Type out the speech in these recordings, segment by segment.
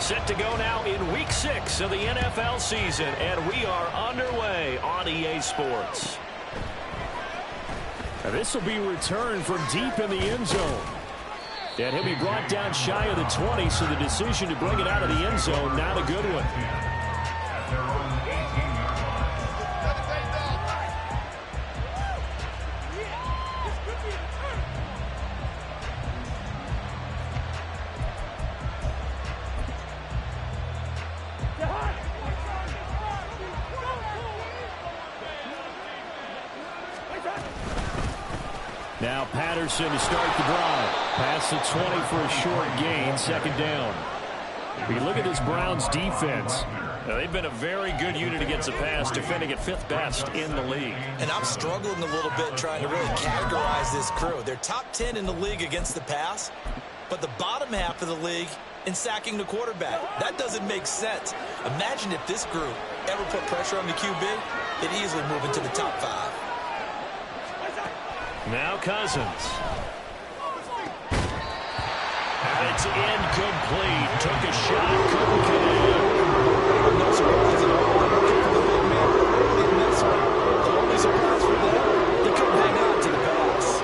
Set to go now in Week 6 of the NFL season, and we are underway on EA Sports. Now this will be returned from deep in the end zone. And he'll be brought down shy of the 20, so the decision to bring it out of the end zone, not a good one. Now Patterson to start the drive. Past the 20 for a short gain, second down. We look at this Browns defense. Now, they've been a very good unit against the pass, defending at 5th best in the league. And I'm struggling a little bit trying to really categorize this crew. They're top 10 in the league against the pass, but the bottom half of the league in sacking the quarterback. That doesn't make sense. Imagine if this group ever put pressure on the QB, they'd easily move into the top 5. Now Cousins. And it's incomplete. Took a shot, couldn't connect. No surprise at all. They're looking for the big man early in this one. The only surprise for them, they couldn't hang on to the pass.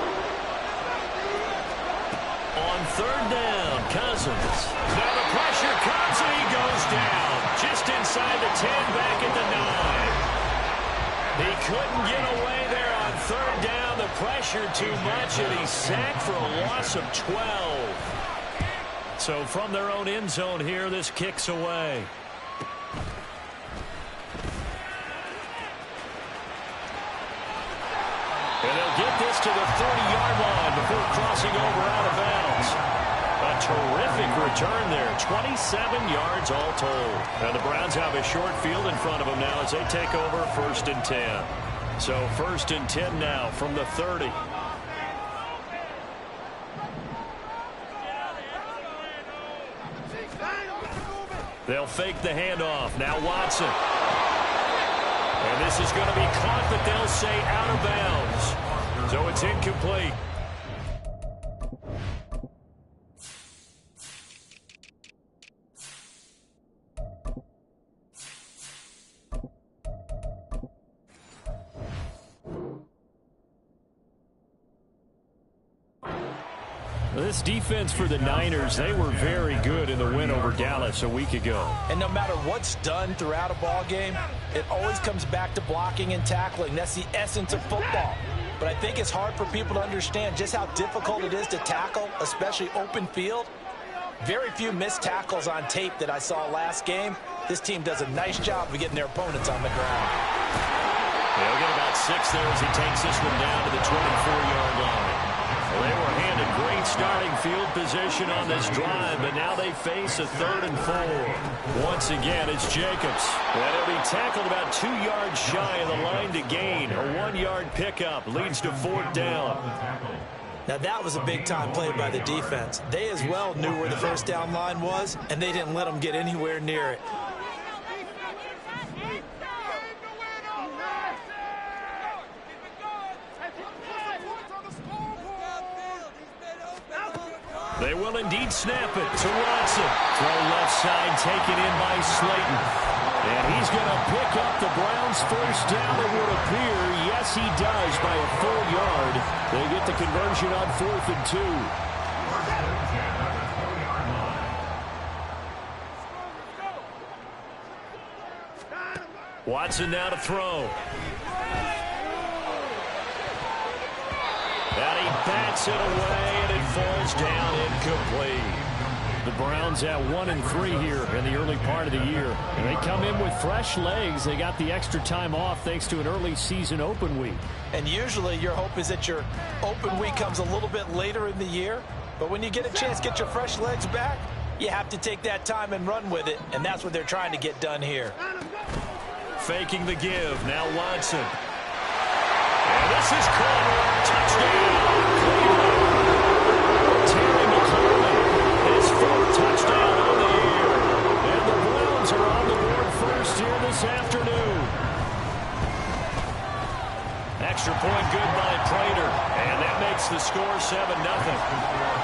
On 3rd down, Cousins. Now the pressure comes and he goes down. Just inside the 10, back at the 9. He couldn't get away there on 3rd down. The pressure too much, and he's sacked for a loss of 12. So from their own end zone here, this kicks away. And they'll get this to the 30-yard line before crossing over out of bounds. A terrific return there, 27 yards all told. And the Browns have a short field in front of them now as they take over 1st and 10. So 1st and 10 now from the 30. They'll fake the handoff. Now Watson. And this is going to be caught, but they'll say out of bounds. So it's incomplete. This defense for the Niners, they were very good in the win over Dallas a week ago. And no matter what's done throughout a ball game, it always comes back to blocking and tackling. That's the essence of football. But I think it's hard for people to understand just how difficult it is to tackle, especially open field. Very few missed tackles on tape that I saw last game. This team does a nice job of getting their opponents on the ground. They'll get about 6 there as he takes this one down to the 24-yard line. Well, they were handed great starting field position on this drive, but now they face a 3rd and 4. Once again, it's Jacobs. And he'll be tackled about 2 yards shy of the line to gain. A 1-yard pickup leads to 4th down. Now, that was a big-time play by the defense. They as well knew where the 1st down line was, and they didn't let them get anywhere near it. They will indeed snap it to Watson. Throw left side taken in by Slayton. And he's going to pick up the Browns' 1st down, it would appear. Yes, he does, by a full yard. They get the conversion on 4th and 2. Watson now to throw. And he bats it away, and it falls down incomplete. The Browns at 1-3 here in the early part of the year. And they come in with fresh legs. They got the extra time off thanks to an early season open week. And usually your hope is that your open week comes a little bit later in the year. But when you get a chance to get your fresh legs back, you have to take that time and run with it. And that's what they're trying to get done here. Faking the give. Now Watson. And this is caught. Touchdown. Terry McLaurin, his 4th touchdown on the year. And the Browns are on the board first here this afternoon. Extra point good by Prater. And that makes the score 7-0.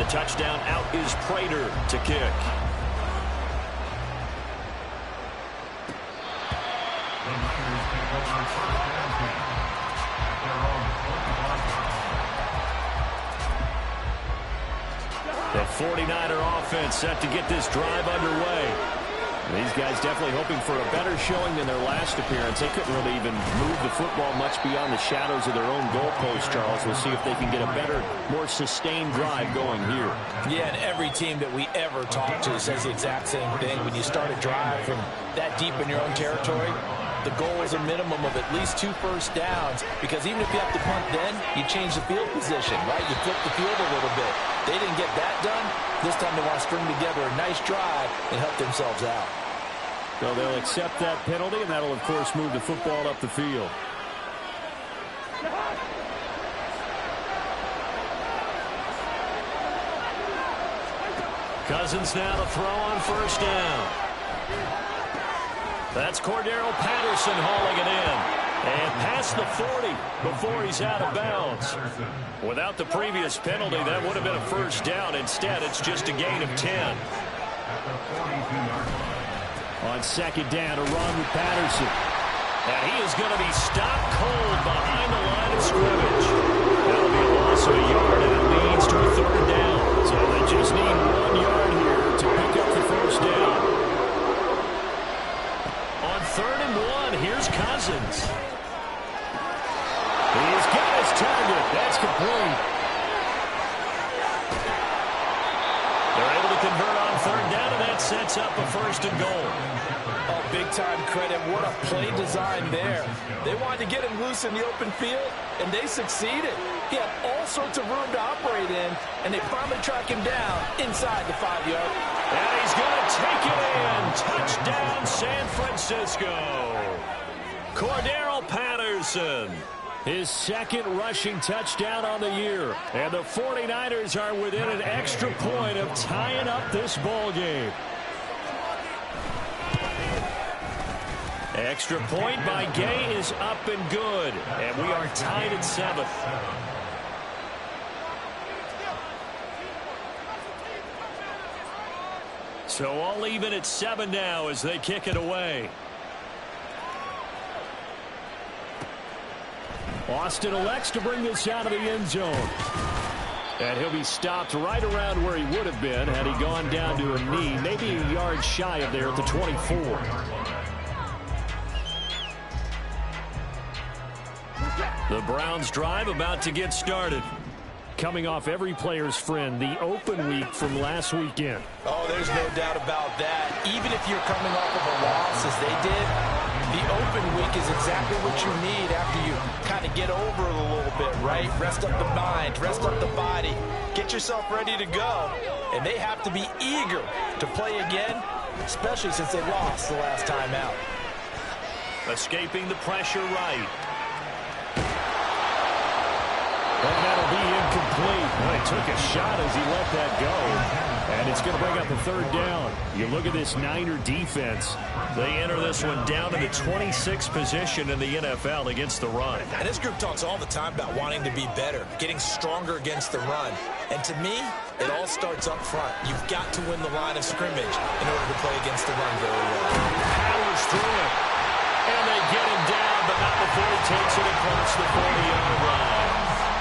touchdown. Out is Prater to kick. The 49er offense set to get this drive underway. These guys definitely hoping for a better showing than their last appearance. They couldn't really even move the football much beyond the shadows of their own goalpost, Charles. We'll see if they can get a better, more sustained drive going here. Yeah, and every team that we ever talk to says the exact same thing. When you start a drive from that deep in your own territory, the goal is a minimum of at least 2 first downs, because even if you have to punt then, you change the field position, right? You flip the field a little bit. They didn't get that done. This time they want to string together a nice drive and help themselves out. So they'll accept that penalty, and that'll, of course, move the football up the field. Cousins now to throw on first down. That's Cordero Patterson hauling it in. And past the 40 before he's out of bounds. Without the previous penalty, that would have been a first down. Instead, it's just a gain of 10. On second down, a run with Patterson. And he is going to be stopped cold behind the line of scrimmage. That'll be a loss of a yard, and it leads to a third down. So they just need 1 yard here to pick up the first down. On 3rd and 1, here's Cousins. He's got his target. That's complete. They're able to convert on 3rd down, and that sets up a 1st and goal. Oh, big-time credit. What a play design there. They wanted to get him loose in the open field, and they succeeded. He had all sorts of room to operate in, and they finally track him down inside the 5-yard. And he's going to take it in. Touchdown, San Francisco. Cordero Patterson. His 2nd rushing touchdown on the year. And the 49ers are within an extra point of tying up this ball game. Extra point by Gay is up and good. And we are tied at 7. So all even at 7 now as they kick it away. Austin elects to bring this out of the end zone. And he'll be stopped right around where he would have been had he gone down to a knee, maybe a yard shy of there at the 24. The Browns drive about to get started. Coming off every player's friend, the open week from last weekend. Oh, there's no doubt about that. Even if you're coming off of a loss as they did, the open week is exactly what you need after you kind of get over it a little bit, right? Rest up the mind, rest up the body, get yourself ready to go. And they have to be eager to play again, especially since they lost the last time out. Escaping the pressure right. And that'll be incomplete. Well, he took a shot as he let that go. And it's going to bring up the 3rd down. You look at this Niner defense. They enter this one down to the 26th position in the NFL against the run. And this group talks all the time about wanting to be better, getting stronger against the run. And to me, it all starts up front. You've got to win the line of scrimmage in order to play against the run very well. Powers through it. And they get him down, but not before he takes it across the 40-yard line.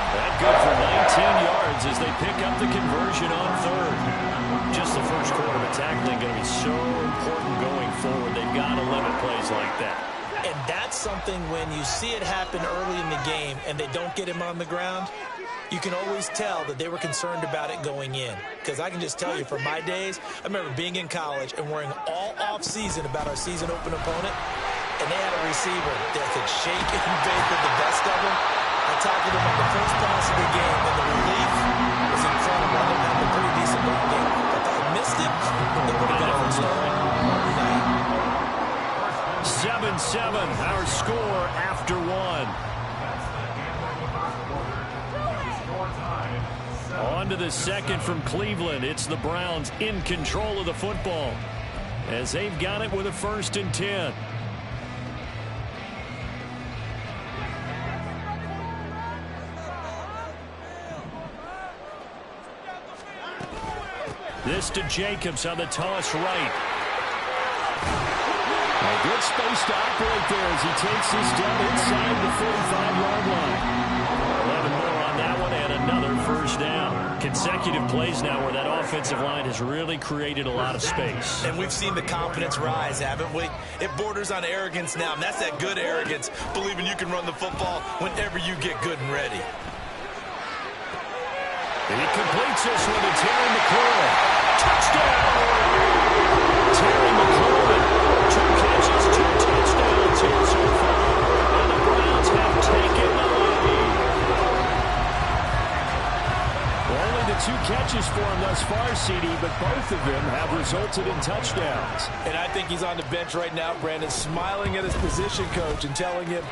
That good for 19 yards as they pick up the conversion on 3rd. Just the first quarter of tackling going to be so important going forward. They've got to limit plays like that. And that's something when you see it happen early in the game and they don't get him on the ground, you can always tell that they were concerned about it going in. Because I can just tell you from my days, I remember being in college and worrying all off-season about our season open opponent, and they had a receiver that could shake and bake with the best of them. I tackled him on the first pass of the game, and the relief was incredible. I had a pretty decent ball game. If I had missed it, they would have got a start. 7-7, our score after 1. On to the 2nd from Cleveland. It's the Browns in control of the football as they've got it with a 1st and 10. This to Jacobs on the toss right. A good space to operate there as he takes this down inside the 45-yard line. 11 more on that one and another first down. Consecutive plays now where that offensive line has really created a lot of space. And we've seen the confidence rise, haven't we? It borders on arrogance now, and that's that good arrogance, believing you can run the football whenever you get good and ready. He completes this one to Terry McLaurin. Touchdown! Terry McLaurin. 2 catches, 2 touchdowns here so far. And the Browns have taken the lead. Only the 2 catches for him thus far, CD, but both of them have resulted in touchdowns. And I think he's on the bench right now, Brandon, smiling at his position coach and telling him,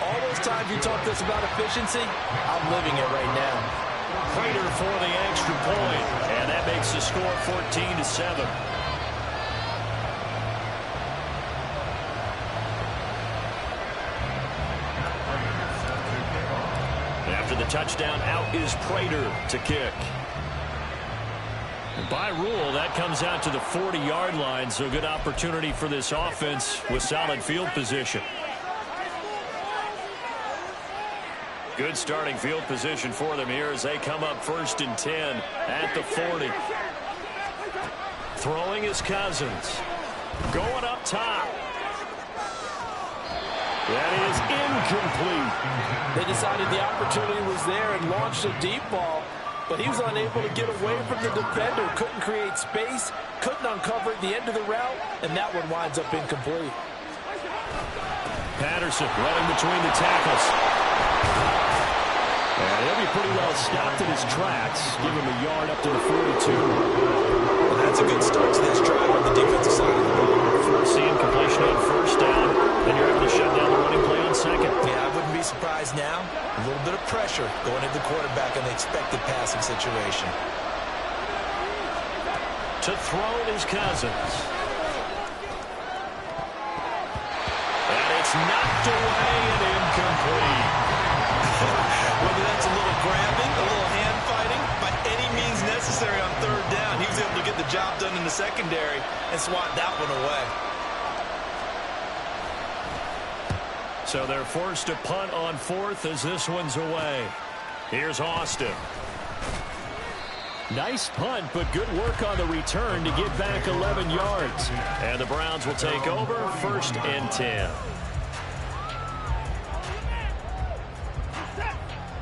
all those times you talked to us about efficiency, I'm living it right now. Prater for the extra point, and that makes the score 14-7. After the touchdown, out is Prater to kick. And by rule, that comes out to the 40-yard line, so good opportunity for this offense with solid field position. Good starting field position for them here as they come up 1st and 10 at the 40. Throwing is Cousins. Going up top. That is incomplete. They decided the opportunity was there and launched a deep ball, but he was unable to get away from the defender, couldn't create space, couldn't uncover at the end of the route, and that one winds up incomplete. Patterson running between the tackles. And he'll be pretty well stopped in his tracks. Give him a yard up to the 42. Well, that's a good start to this drive on the defensive side of the ball. Forcing completion on 1st down, then you're able to shut down the running play on 2nd. Yeah, I wouldn't be surprised now. A little bit of pressure going into the quarterback in the expected passing situation. To throw is Cousins. And it's knocked away and incomplete. Whether that's a little grabbing, a little hand fighting, by any means necessary on 3rd down, he was able to get the job done in the secondary and swat that one away. So they're forced to punt on 4th as this one's away. Here's Austin. Nice punt, but good work on the return to get back 11 yards. And the Browns will take over 1st and 10.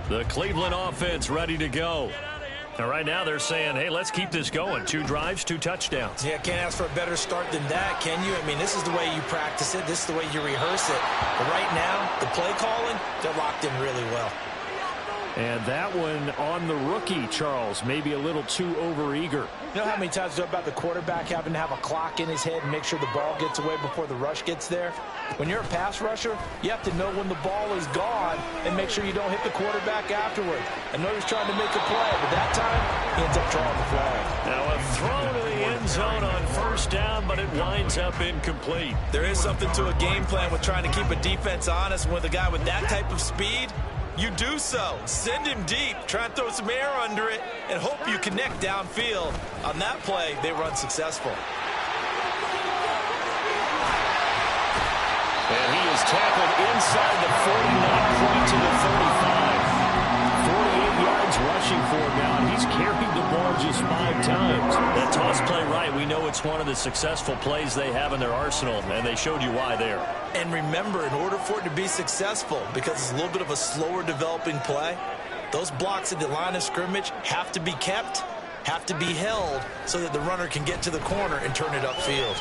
The Cleveland offense ready to go. And right now they're saying, hey, let's keep this going. 2 drives, 2 touchdowns. Yeah, can't ask for a better start than that, can you? I mean, this is the way you practice it. This is the way you rehearse it. But right now, the play calling, they're locked in really well. And that one on the rookie, Charles, maybe a little too overeager. You know how many times we talk about the quarterback having to have a clock in his head and make sure the ball gets away before the rush gets there? When you're a pass rusher, you have to know when the ball is gone and make sure you don't hit the quarterback afterward. I know he's trying to make a play, but that time, he ends up drawing the flag. Now a throw to the end zone on 1st down, but it winds up incomplete. There is something to a game plan with trying to keep a defense honest. With a guy with that type of speed, you do so. Send him deep. Try and throw some air under it and hope you connect downfield. On that play, they were unsuccessful. And he is tackled inside the 40, not quite to the 35. 48 yards rushing for him now, and he's carried the ball just 5 times. That toss play right, we know it's one of the successful plays they have in their arsenal, and they showed you why there. And remember, in order for it to be successful, because it's a little bit of a slower developing play, those blocks at the line of scrimmage have to be kept, have to be held, so that the runner can get to the corner and turn it upfield.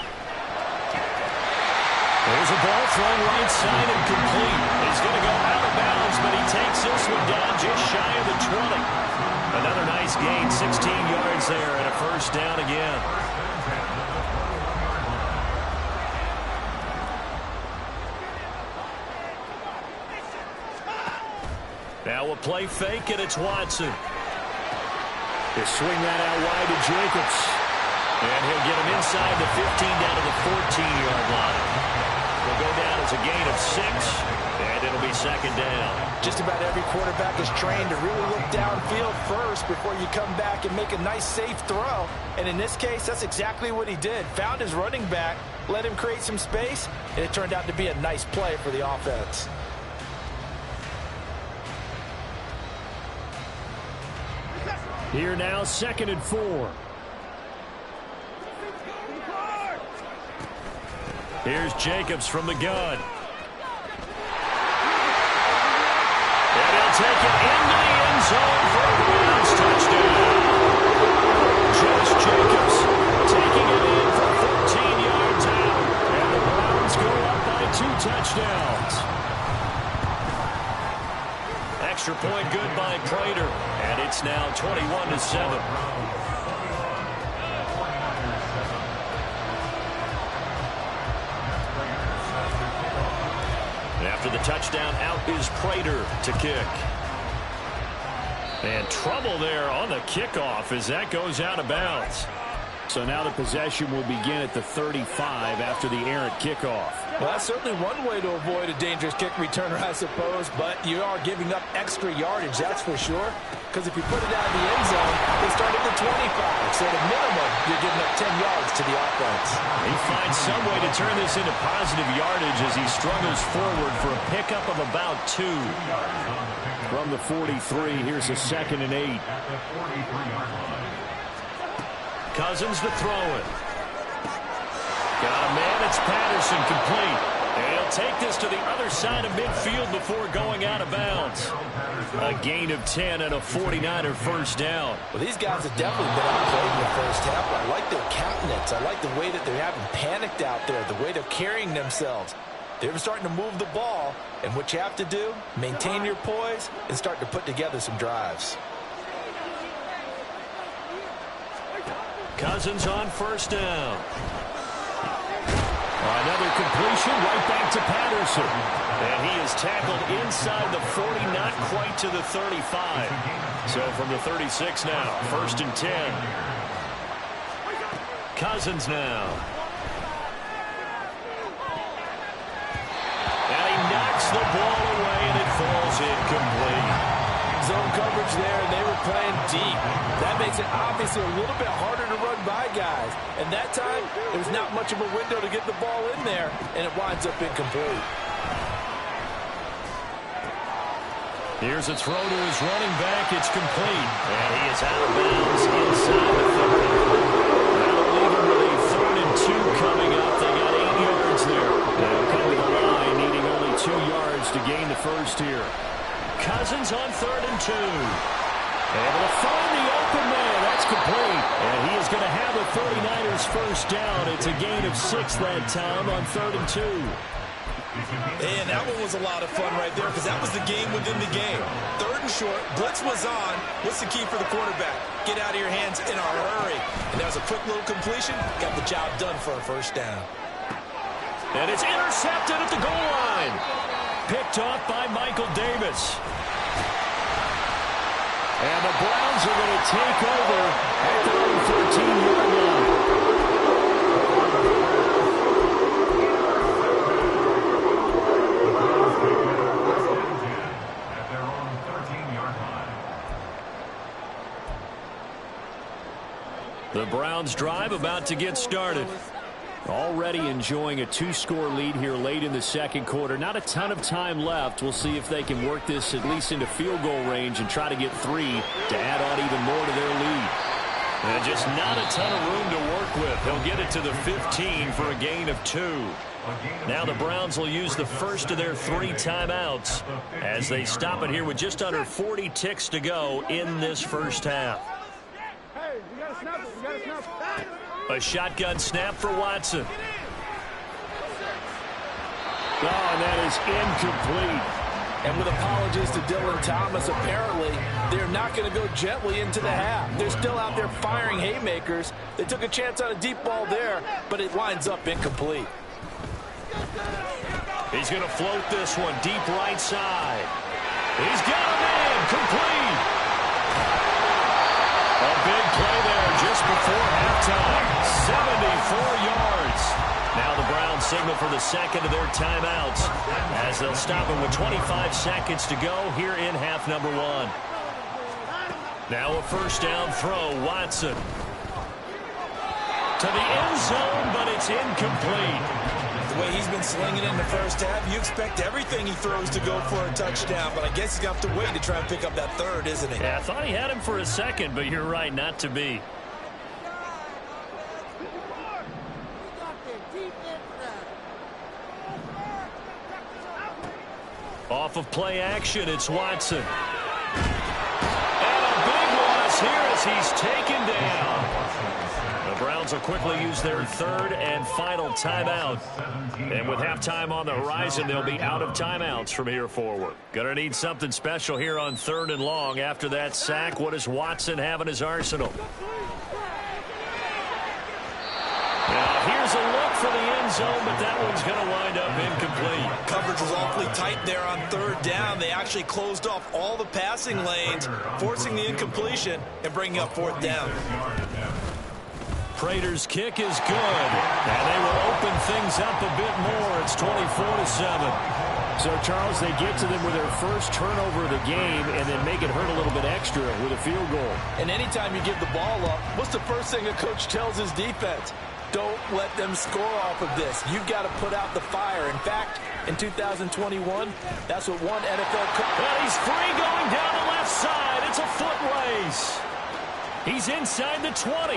There's a ball thrown right side and complete. He's going to go out of bounds, but he takes this one down just shy of the 20. Another nice gain, 16 yards there, and a 1st down again. Now a play fake, and it's Watson. They swing that out wide to Jacobs. And he'll get him inside the 15 down to the 14-yard line. Will go down as a gain of 6. And it'll be second down. Just about every quarterback is trained to really look downfield first before you come back and make a nice, safe throw. And in this case, that's exactly what he did. Found his running back, let him create some space, and it turned out to be a nice play for the offense. Here now, 2nd and 4. Here's Jacobs from the gun. And he'll take it into the end zone for a Browns touchdown. Josh Jacobs taking it in for 14 yards out. And the Browns go up by 2 touchdowns. Extra point good by Prater. And it's now 21-7. After the touchdown, out is Prater to kick. And trouble there on the kickoff as that goes out of bounds. So now the possession will begin at the 35 after the errant kickoff. Well, that's certainly one way to avoid a dangerous kick returner, I suppose, but you are giving up extra yardage, that's for sure. Because if you put it out of the end zone, they start at the 25. So at a minimum, you're giving up 10 yards to the offense. He finds some way to turn this into positive yardage as he struggles forward for a pickup of about 2. From the 43, here's a 2nd and 8. Cousins to throw it. Got a man, it's Patterson, complete. And he'll take this to the other side of midfield before going out of bounds. A gain of 10 and a 49er first down. Well, these guys have definitely been outplayed in the first half. I like their countenance. I like the way that they're having panicked out there, the way they're carrying themselves. They're starting to move the ball, and what you have to do, maintain your poise and start to put together some drives. Cousins on first down. Another completion right back to Patterson. And he is tackled inside the 40, not quite to the 35. So from the 36 now, 1st and 10. Cousins now. And he knocks the ball away, and it falls incomplete. Zone coverage there, and they were playing deep. That makes it obviously a little bit harder to run by guys. And that time, there was not much of a window to get the ball in there, and it winds up incomplete. Here's a throw to his running back. It's complete. And he is out of bounds inside the 30. That'll leave him with a 3rd and 2 coming up. They got 8 yards there. They'll come to the line, needing only 2 yards to gain the first here. Cousins on 3rd and 2. Able to find the open man. That's complete. And he is going to have the 49ers first down. It's a gain of 6 that time on 3rd and 2. And that one was a lot of fun right there because that was the game within the game. 3rd and short, blitz was on. What's the key for the quarterback? Get out of your hands in a hurry. And that was a quick little completion. Got the job done for a first down. And it's intercepted at the goal line. Picked off by Michael Davis. And the Browns are going to take over at their own 14-yard line. The Browns drive about to get started. Already enjoying a 2-score lead here late in the 2nd quarter. Not a ton of time left. We'll see if they can work this at least into field goal range and try to get 3 to add on even more to their lead. And just not a ton of room to work with. They'll get it to the 15 for a gain of 2. Now the Browns will use the first of their 3 timeouts as they stop it here with just under 40 ticks to go in this first half. Hey, we got to snap it. We got to snap it. A shotgun snap for Watson. Oh, and that is incomplete. And with apologies to Dylan Thomas, apparently they're not going to go gently into the half. They're still out there firing haymakers. They took a chance on a deep ball there, but it winds up incomplete. He's going to float this one deep right side. He's got a man, complete. A big play there just before halftime. 74 yards. Now the Browns signal for the second of their timeouts as they'll stop it with 25 seconds to go here in half number 1. Now a first down throw, Watson. To the end zone, but it's incomplete. The way he's been slinging in the first half, you expect everything he throws to go for a touchdown, but I guess he's got to wait to try and pick up that third, isn't he? Yeah, I thought he had him for a second, but you're right, not to be. Off of play action, it's Watson. And a big loss here as he's taken down. The Browns will quickly use their third and final timeout. And with halftime on the horizon, they'll be out of timeouts from here forward. Gonna need something special here on 3rd and long. After that sack, what does Watson have in his arsenal? Now, here's a look for the end zone, but that one's going to wind up incomplete. Coverage was awfully tight there on 3rd down. They actually closed off all the passing lanes, forcing the incompletion and bringing up 4th down. Prater's kick is good, and they will open things up a bit more. It's 24-7. So, Charles, they get to them with their first turnover of the game and then make it hurt a little bit extra with a field goal. And anytime you give the ball up, what's the first thing a coach tells his defense? Don't let them score off of this. You've got to put out the fire. In fact, in 2021, that's what one NFL coach... Well, he's free going down the left side. It's a foot race. He's inside the 20.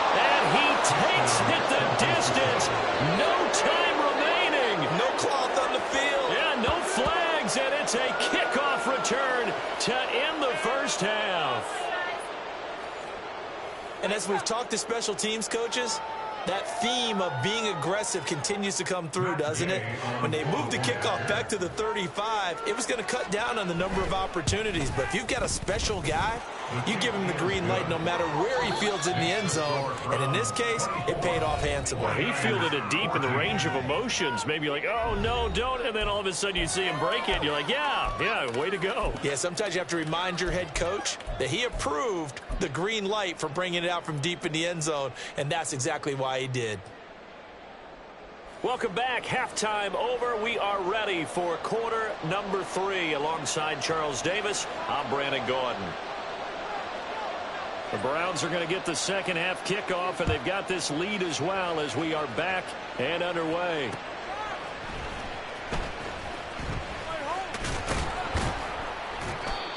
And he takes it the distance. No time remaining. No cloth on the field. Yeah, no flags, and it's a kickoff return to end the first half. And as we've talked to special teams coaches, that theme of being aggressive continues to come through, doesn't it? When they moved the kickoff back to the 35, it was going to cut down on the number of opportunities. But if you've got a special guy, you give him the green light no matter where he fields in the end zone. And in this case, it paid off handsomely. He fielded it deep in the range of emotions. Maybe like, oh, no, don't. And then all of a sudden you see him break it. And you're like, yeah, way to go. Yeah, sometimes you have to remind your head coach that he approved the green light for bringing it out from deep in the end zone. And that's exactly why he did. Welcome back. Halftime over. We are ready for quarter number 3. Alongside Charles Davis, I'm Brandon Gordon. The Browns are going to get the second half kickoff, and they've got this lead as well as we are back and underway.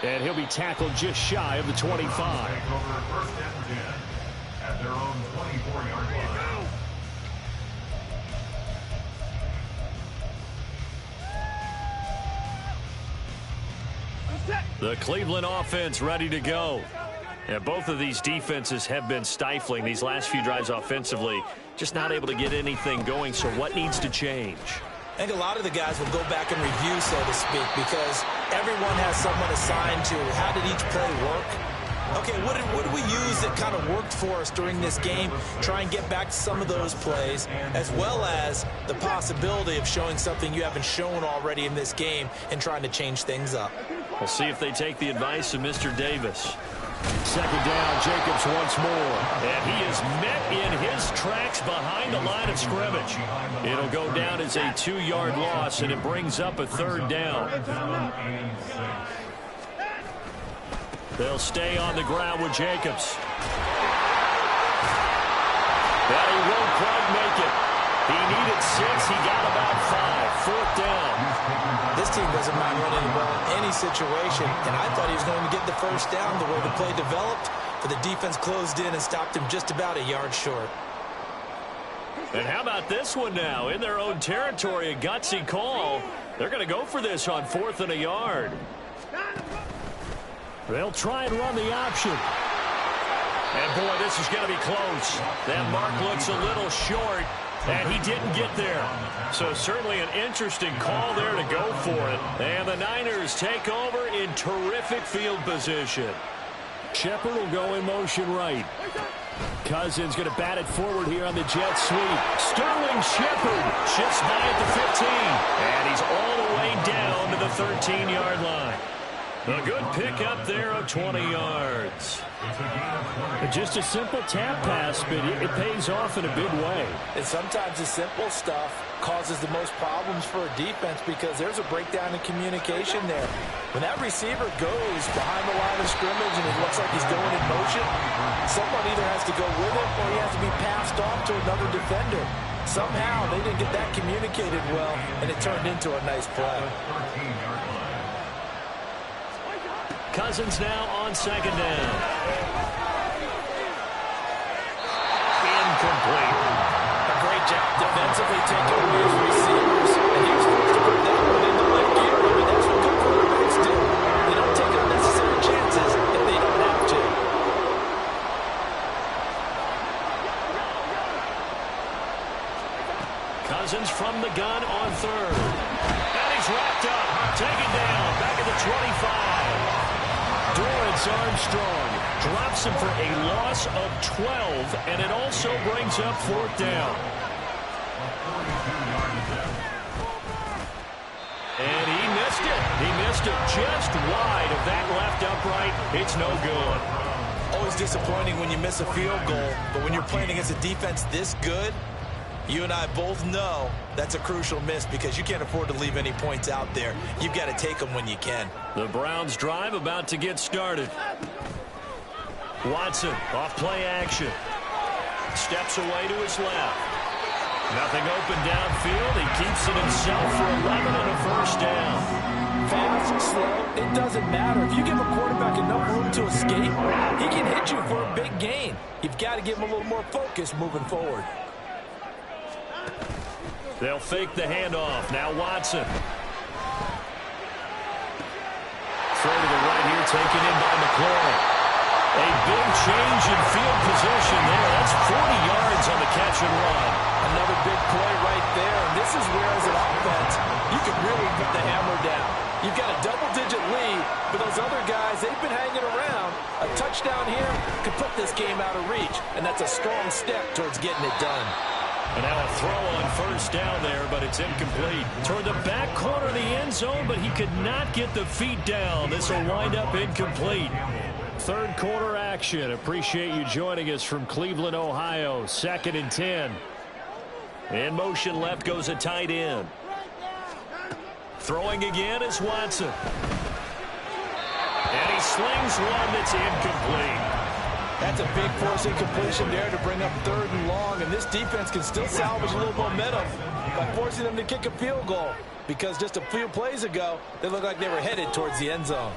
And he'll be tackled just shy of the 25. At their own 24-yard line. The Cleveland offense ready to go. And both of these defenses have been stifling these last few drives offensively. Just not able to get anything going. So what needs to change? I think a lot of the guys will go back and review, so to speak, because everyone has someone assigned to how did each play work. Okay, what did we use that kind of worked for us during this game? Try and get back to some of those plays, as well as the possibility of showing something you haven't shown already in this game and trying to change things up. We'll see if they take the advice of Mr. Davis. Second down, Jacobs once more. And he is met in his tracks behind the line of scrimmage. It'll go down as a 2-yard loss, and it brings up a third down. They'll stay on the ground with Jacobs. But he won't quite make it. He needed 6. He got about 5. Fourth down. This team doesn't mind running the ball in any situation, and I thought he was going to get the first down the way the play developed, but the defense closed in and stopped him just about a yard short. And how about this one now? In their own territory, a gutsy call. They're going to go for this on 4th and a yard. They'll try and run the option. And, boy, this is going to be close. That mark looks a little short, and he didn't get there. So certainly an interesting call there to go for it. And the Niners take over in terrific field position. Shepard will go in motion right. Cousins going to bat it forward here on the jet sweep. Sterling Shepard shifts by at the 15. And he's all the way down to the 13-yard line. A good pickup there of 20 yards. Just a simple tap pass, but it pays off in a big way. And sometimes the simple stuff causes the most problems for a defense because there's a breakdown in communication there. When that receiver goes behind the line of scrimmage and it looks like he's going in motion, someone either has to go with him or he has to be passed off to another defender. Somehow they didn't get that communicated well, and it turned into a nice play. Cousins now on second down. Incomplete. A great job defensively taking away his receivers. And he was forced to put that one into left gear. I mean, that's what good quarterbacks do. They don't take unnecessary chances if they don't have to. Cousins from the gun on third. And he's wrapped up. Taken down. Back at the 25. Dorrance Armstrong drops him for a loss of 12, and it also brings up fourth down. And he missed it. He missed it just wide of that left upright. It's no good. Always disappointing when you miss a field goal, but when you're playing against a defense this good, you and I both know that's a crucial miss because you can't afford to leave any points out there. You've got to take them when you can. The Browns drive about to get started. Watson off play action. Steps away to his left. Nothing open downfield. He keeps it himself for 11 and a first down. Fast, slow, it doesn't matter. If you give a quarterback enough room to escape, he can hit you for a big gain. You've got to give him a little more focus moving forward. They'll fake the handoff. Now Watson. Throw to the right here, taken in by McLaurin. A big change in field position there. That's 40 yards on the catch and run. Another big play right there. And this is where, as an offense, you can really put the hammer down. You've got a double-digit lead, but those other guys, they've been hanging around. A touchdown here could put this game out of reach, and that's a strong step towards getting it done. And now a throw on first down there, but it's incomplete. Toward the back corner of the end zone, but he could not get the feet down. This will wind up incomplete. Third quarter action. Appreciate you joining us from Cleveland, Ohio. 2nd and 10. In motion left goes a tight end. Throwing again is Watson. And he slings one that's incomplete. That's a big force incompletion there to bring up 3rd and long, and this defense can still salvage a little momentum by forcing them to kick a field goal because just a few plays ago, they looked like they were headed towards the end zone.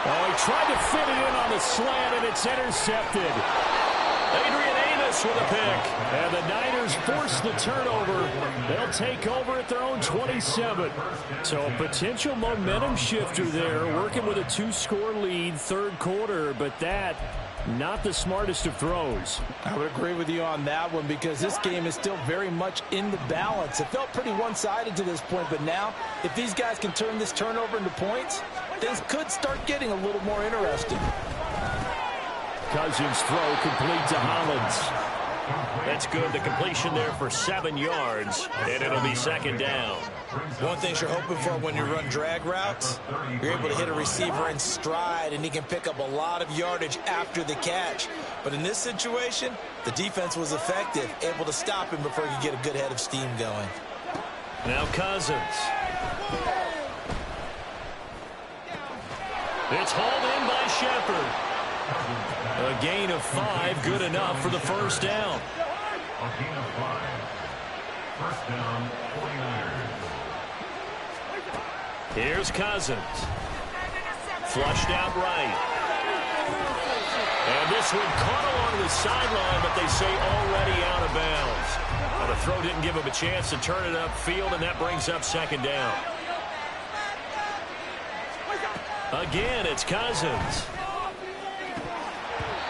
Oh, he tried to fit it in on the slant, and it's intercepted. Adrian Amos with a pick. And the Niners force the turnover. They'll take over at their own 27. So a potential momentum shifter there, working with a 2-score lead, 3rd quarter, but that, not the smartest of throws. I would agree with you on that one because this game is still very much in the balance. It felt pretty one-sided to this point, but now, if these guys can turn this turnover into points, things could start getting a little more interesting. Cousins throw complete to Hollins. That's good. The completion there for 7 yards, and it'll be 2nd down. One thing you're hoping for when you run drag routes, you're able to hit a receiver in stride, and he can pick up a lot of yardage after the catch. But in this situation, the defense was effective, able to stop him before he could get a good head of steam going. Now Cousins. It's hauled in by Shepard. A gain of 5, good enough for the first down. A gain of 5. First down, 49ers. Here's Cousins. Flushed out right. And this one caught along the sideline, but they say already out of bounds. Well, the throw didn't give him a chance to turn it upfield, and that brings up 2nd down. Again, it's Cousins.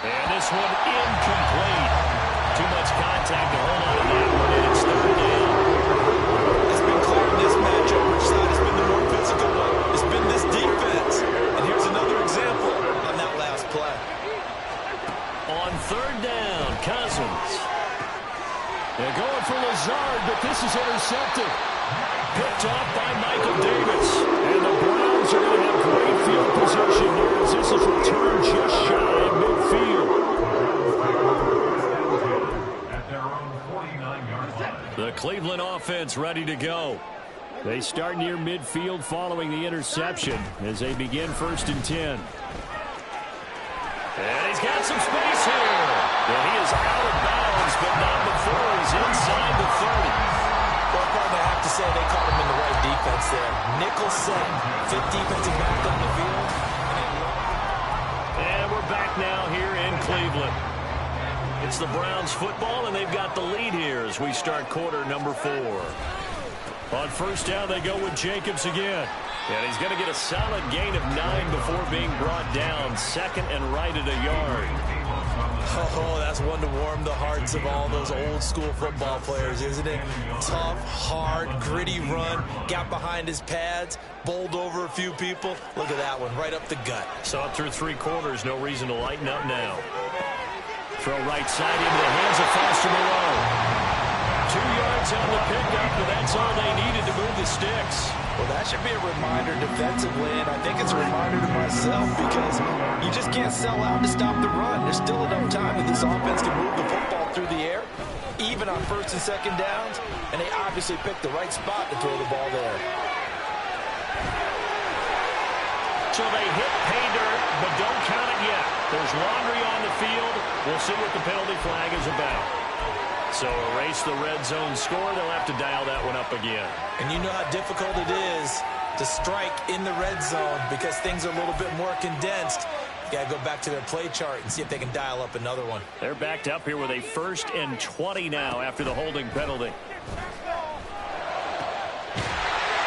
And this one incomplete. Too much contact to hold on to that one, and it's 3rd down. It's been clear in this matchup which side has been the more physical one. It's been this defense. And here's another example on that last play. On 3rd down, Cousins. They're going for Lazard. hard, but this is intercepted. Picked off by Michael Davis. And the Browns are going to have great field position here as this is returned just shy of midfield. At their own 49-yard line. The Cleveland offense ready to go. They start near midfield following the interception as they begin 1st and 10. And he's got some space here. And he is out of bounds, but not before he's inside the 30. Well, partner, I have to say they caught him in the right defense there. Nickel set, 5th defensive back on the field. And we're back now here in Cleveland. It's the Browns football, and they've got the lead here as we start quarter number 4. On 1st down, they go with Jacobs again. And he's going to get a solid gain of 9 before being brought down. 2nd and right at a yard. Oh, that's one to warm the hearts of all those old-school football players, isn't it? Tough, hard, gritty run. Got behind his pads, bowled over a few people. Look at that one, right up the gut. So up through 3 quarters, no reason to lighten up now. Throw right side into the hands of Foster Moreau. 2 yards on the pickup, but that's all they needed to move the sticks. Well, that should be a reminder defensively, and I think it's a reminder to myself because you just can't sell out to stop the run. There's still enough time that this offense can move the football through the air, even on 1st and 2nd downs, and they obviously picked the right spot to throw the ball there. So they hit pay dirt, but don't count it yet. There's laundry on the field. We'll see what the penalty flag is about. So erase the red zone score. They'll have to dial that one up again. And you know how difficult it is to strike in the red zone because things are a little bit more condensed. You got to go back to their play chart and see if they can dial up another one. They're backed up here with a 1st and 20 now after the holding penalty.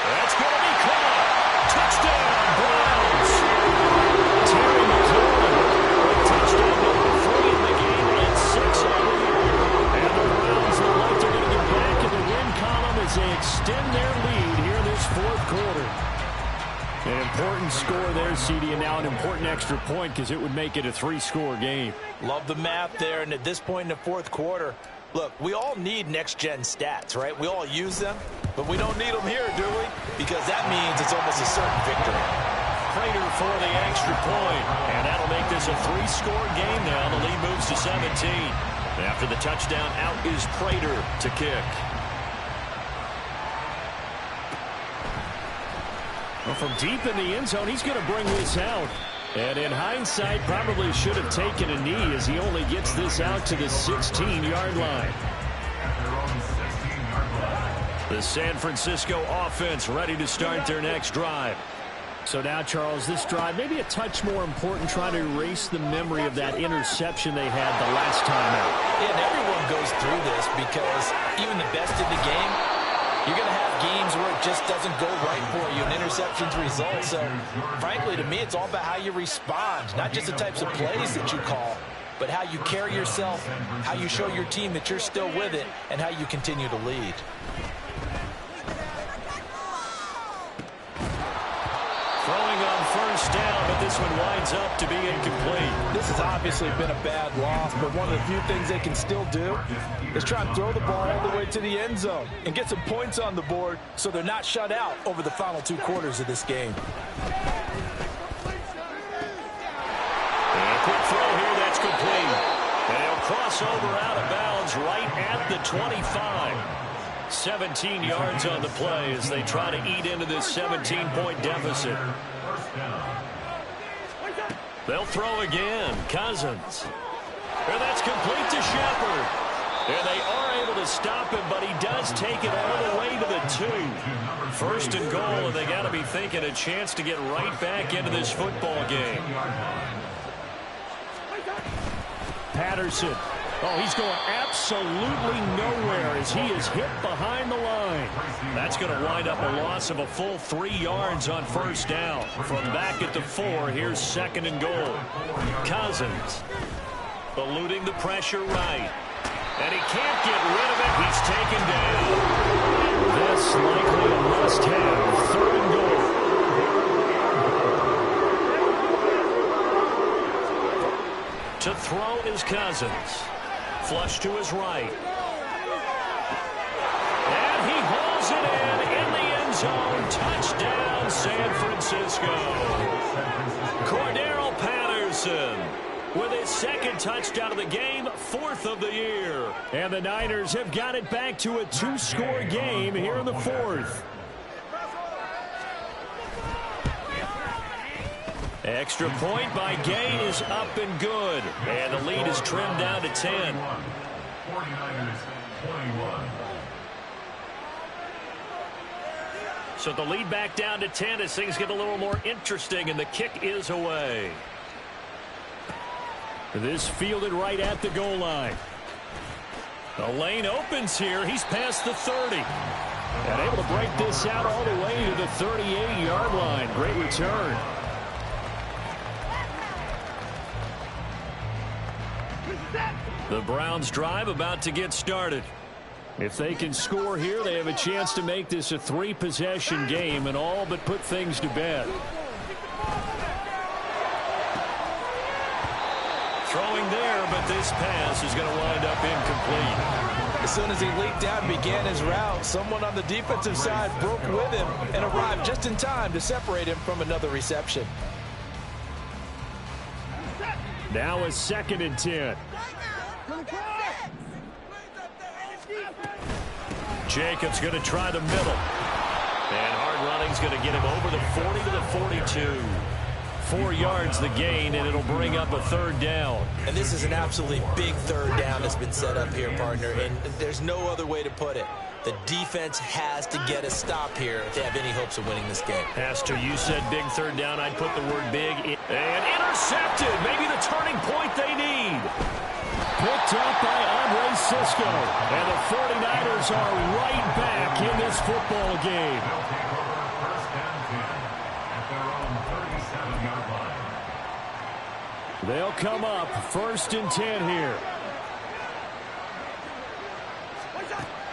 That's going to be caught. Touchdown, Browns. Terry McLaurin with touchdown number 3 in the game and 6 on the year. And the Browns look like they're going to get back in the win column as they extend their lead here in this 4th quarter. An important score there, CD, and now an important extra point because it would make it a 3-score game. Love the math there, and at this point in the 4th quarter, look, we all need next-gen stats, right? We all use them, but we don't need them here, do we? Because that means it's almost a certain victory. Prater for the extra point, and that'll make this a 3-score game now. The lead moves to 17. After the touchdown, out is Prater to kick. Well, from deep in the end zone, he's going to bring this out. And in hindsight, probably should have taken a knee as he only gets this out to the 16-yard line. The San Francisco offense ready to start their next drive. So now, Charles, this drive maybe a touch more important, trying to erase the memory of that interception they had the last time out. Yeah, and everyone goes through this because even the best in the game, you're going to have games where it just doesn't go right for you, and interceptions result. So, frankly, to me, it's all about how you respond, not just the types of plays that you call, but how you carry yourself, how you show your team that you're still with it, and how you continue to lead. Throwing on 1st down, but this one winds up to be incomplete. This has obviously been a bad loss, but one of the few things they can still do is try and throw the ball all the way to the end zone and get some points on the board so they're not shut out over the final 2 quarters of this game. And a quick throw here, that's complete. And he'll cross over out of bounds right at the 25. 17 yards on the play as they try to eat into this 17-point deficit. They'll throw again. Cousins. And that's complete to Shepard. And they are able to stop him, but he does take it all the way to the 2. 1st and goal, and they got to be thinking a chance to get right back into this football game. Patterson. Oh, he's going absolutely nowhere as he is hit behind the line. That's going to wind up a loss of a full 3 yards on 1st down. From back at the 4, here's 2nd and goal. Cousins eluding the pressure right. And he can't get rid of it. He's taken down. This likely a must-have 3rd and goal. To throw is Cousins. Flush to his right. Touchdown, San Francisco. Cordero Patterson with his second touchdown of the game, 4th of the year. And the Niners have got it back to a 2-score game here in the 4th. Extra point by Gay is up and good. And the lead is trimmed down to 10. 49ers 21. So the lead back down to 10 as things get a little more interesting, and the kick is away. This fielded right at the goal line. The lane opens here. He's past the 30. And able to break this out all the way to the 38-yard line. Great return. The Browns drive about to get started. If they can score here, they have a chance to make this a 3-possession game and all but put things to bed. Throwing there, but this pass is going to wind up incomplete. As soon as he leaped out and began his route, someone on the defensive side broke with him and arrived just in time to separate him from another reception. Now a 2nd and 10. Jacobs going to try the middle. And hard running's going to get him over the 40 to the 42. 4 yards the gain, and it'll bring up a 3rd down. And this is an absolutely big 3rd down that's been set up here, partner, and there's no other way to put it. The defense has to get a stop here if they have any hopes of winning this game. Pastor, you said big 3rd down. I'd put the word big in. And intercepted. Maybe the turning point they need. Picked up by Andre Sisco. And the 49ers are right back in this football game. They'll come up 1st and 10 here.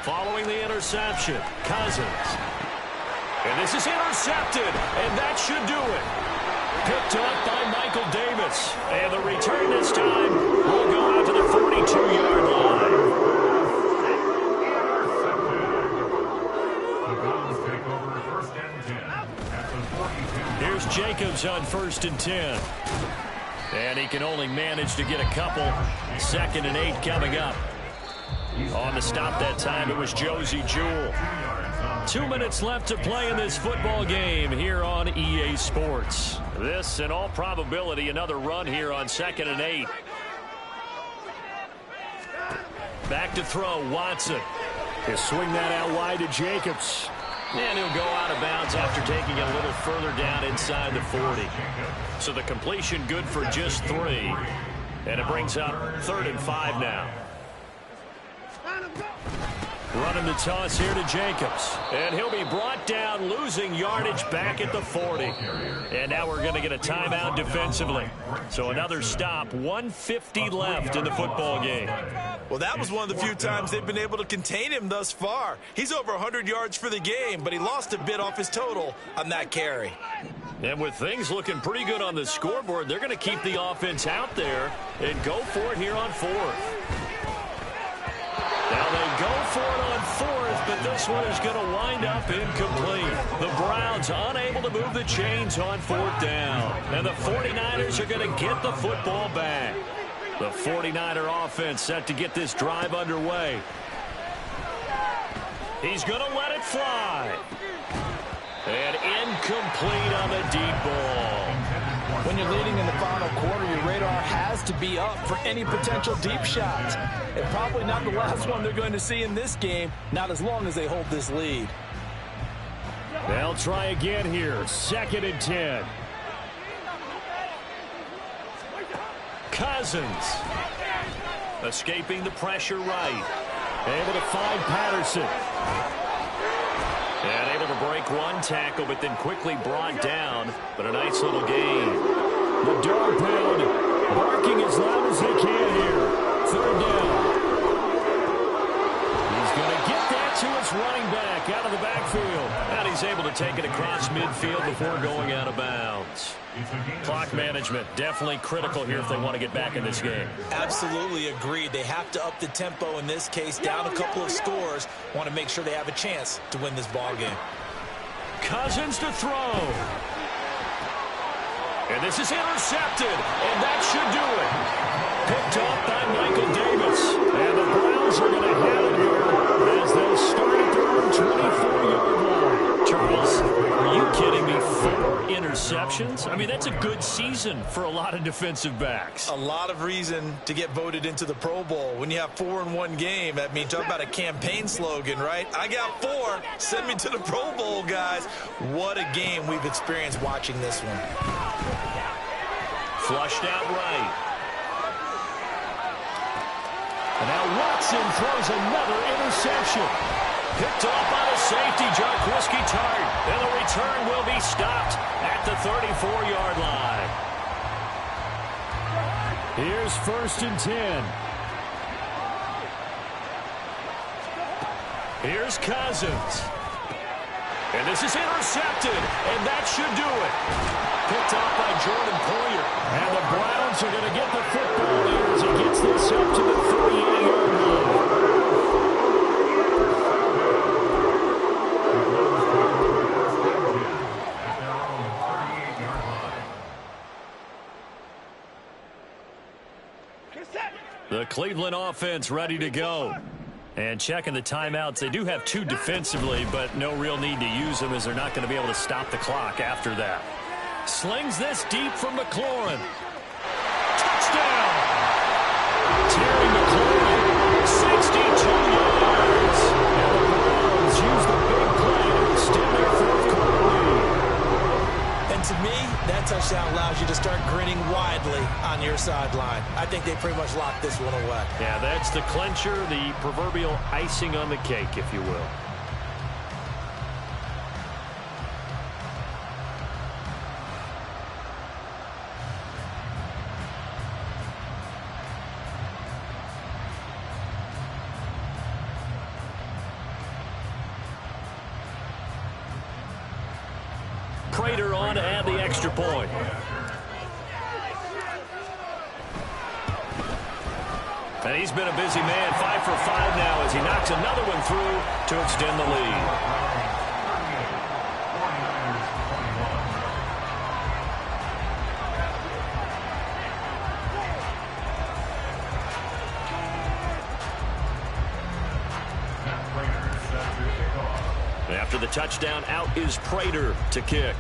Following the interception, Cousins. And this is intercepted, and that should do it. Picked up by Michael Davis. And the return this time will go out to the 42-yard line. Here's Jacobs on 1st and 10. And he can only manage to get a couple. 2nd and 8 coming up. On the stop that time, it was Josie Jewell. 2 minutes left to play in this football game here on EA Sports. This, in all probability, another run here on 2nd and 8. Back to throw, Watson. He'll swing that out wide to Jacobs. And he'll go out of bounds after taking it a little further down inside the 40. So the completion good for just 3. And it brings up 3rd and 5 now. Running the toss here to Jacobs. And he'll be brought down, losing yardage back at the 40. And now we're going to get a timeout defensively. So another stop, 1:50 left in the football game. Well, that was one of the few times they've been able to contain him thus far. He's over 100 yards for the game, but he lost a bit off his total on that carry. And with things looking pretty good on the scoreboard, they're going to keep the offense out there and go for it here on 4th. Now they go for it on 4th, but this one is going to wind up incomplete. The Browns unable to move the chains on 4th down. And the 49ers are going to get the football back. The 49er offense set to get this drive underway. He's going to let it fly. And incomplete on the deep ball. When you're leading in the final quarter, your radar has to be up for any potential deep shots. And probably not the last one they're going to see in this game, not as long as they hold this lead. They'll try again here. 2nd and 10. Cousins. Escaping the pressure right. Able to find Patterson. And able to break one tackle, but then quickly brought down. But a nice little gain. The dog pound barking as loud as they can here. 3rd down. He's going to get that to his running back out of the backfield. And he's able to take it across midfield before going out of bounds. Clock management, definitely critical here if they want to get back in this game. Absolutely agreed. They have to up the tempo in this case, down a couple of scores. Want to make sure they have a chance to win this ball game. Cousins to throw. And this is intercepted, and that should do it. Picked off by Michael Davis. And the Browns are going to have it here as they'll start at their own 24-yard line. Charles, are you kidding me? 4 interceptions? I mean, that's a good season for a lot of defensive backs. A lot of reason to get voted into the Pro Bowl. When you have 4 in one game, that means talk about a campaign slogan, right? I got 4. Send me to the Pro Bowl, guys. What a game we've experienced watching this one. Flushed out right. And now Watson throws another interception. Picked off by the safety, Jarquiski Tart. And the return will be stopped at the 34-yard line. Here's 1st and 10. Here's Cousins. And this is intercepted, and that should do it. Picked off by Jordan Poyer. And the Browns are going to get the football here as he gets this up to the 38-yard line. The Cleveland offense ready to go. And checking the timeouts, they do have 2 defensively, but no real need to use them as they're not going to be able to stop the clock after that. Slings this deep from McLaurin. Touchdown! Terry McLaurin, 62 yards. And the Browns use the big play to extend their 4th-quarter lead. And to me, that touchdown allows you to start grinning widely on your sideline. I think they pretty much locked this one away. Yeah, that's the clincher, the proverbial icing on the cake, if you will. Prater on to add the extra point. And he's been a busy man, 5 for 5 now as he knocks another one through to extend the lead. After the touchdown, out is Prater to kick.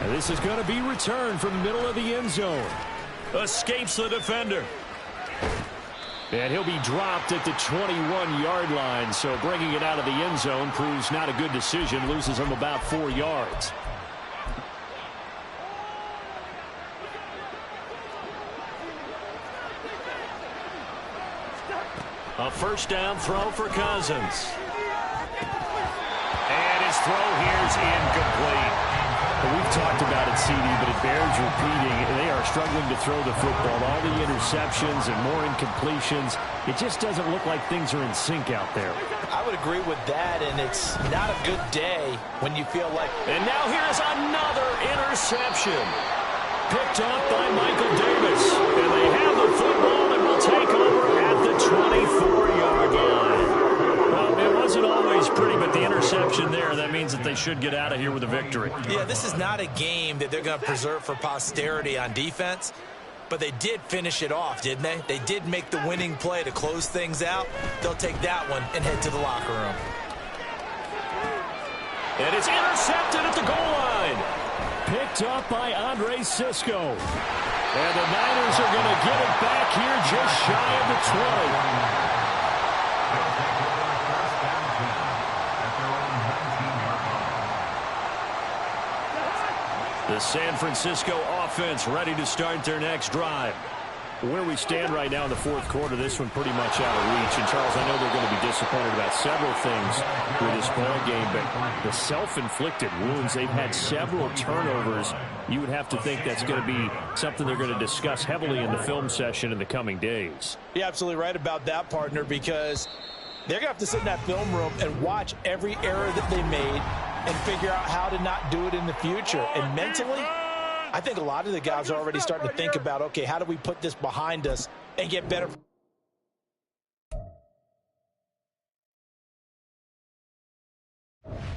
And this is going to be returned from the middle of the end zone. Escapes the defender. And he'll be dropped at the 21-yard line, so bringing it out of the end zone proves not a good decision, loses him about 4 yards. A 1st down throw for Cousins. And his throw here's incomplete. We've talked about it, CD, but it bears repeating. They are struggling to throw the football. All the interceptions and more incompletions. It just doesn't look like things are in sync out there. I would agree with that, and it's not a good day when you feel like... And now here's another interception. Picked off by Michael Davis. And they have the football and will take over at the 24-yard line. Well, it wasn't always pretty, but the interception there, that means that they should get out of here with a victory. Yeah, this is not a game that they're going to preserve for posterity on defense, but they did finish it off, didn't they? They did make the winning play to close things out. They'll take that one and head to the locker room. And it's intercepted at the goal line. Picked up by Andre Sisco. And the Niners are going to get it back here just shy of the 20. The San Francisco offense ready to start their next drive. Where we stand right now in the 4th quarter, this one pretty much out of reach. And, Charles, I know they're going to be disappointed about several things with this ball game, but the self-inflicted wounds, they've had several turnovers. You would have to think that's going to be something they're going to discuss heavily in the film session in the coming days. You're absolutely right about that, partner, because they're going to have to sit in that film room and watch every error that they made and figure out how to not do it in the future. And mentally, I think a lot of the guys are already starting to think about, okay, how do we put this behind us and get better 5.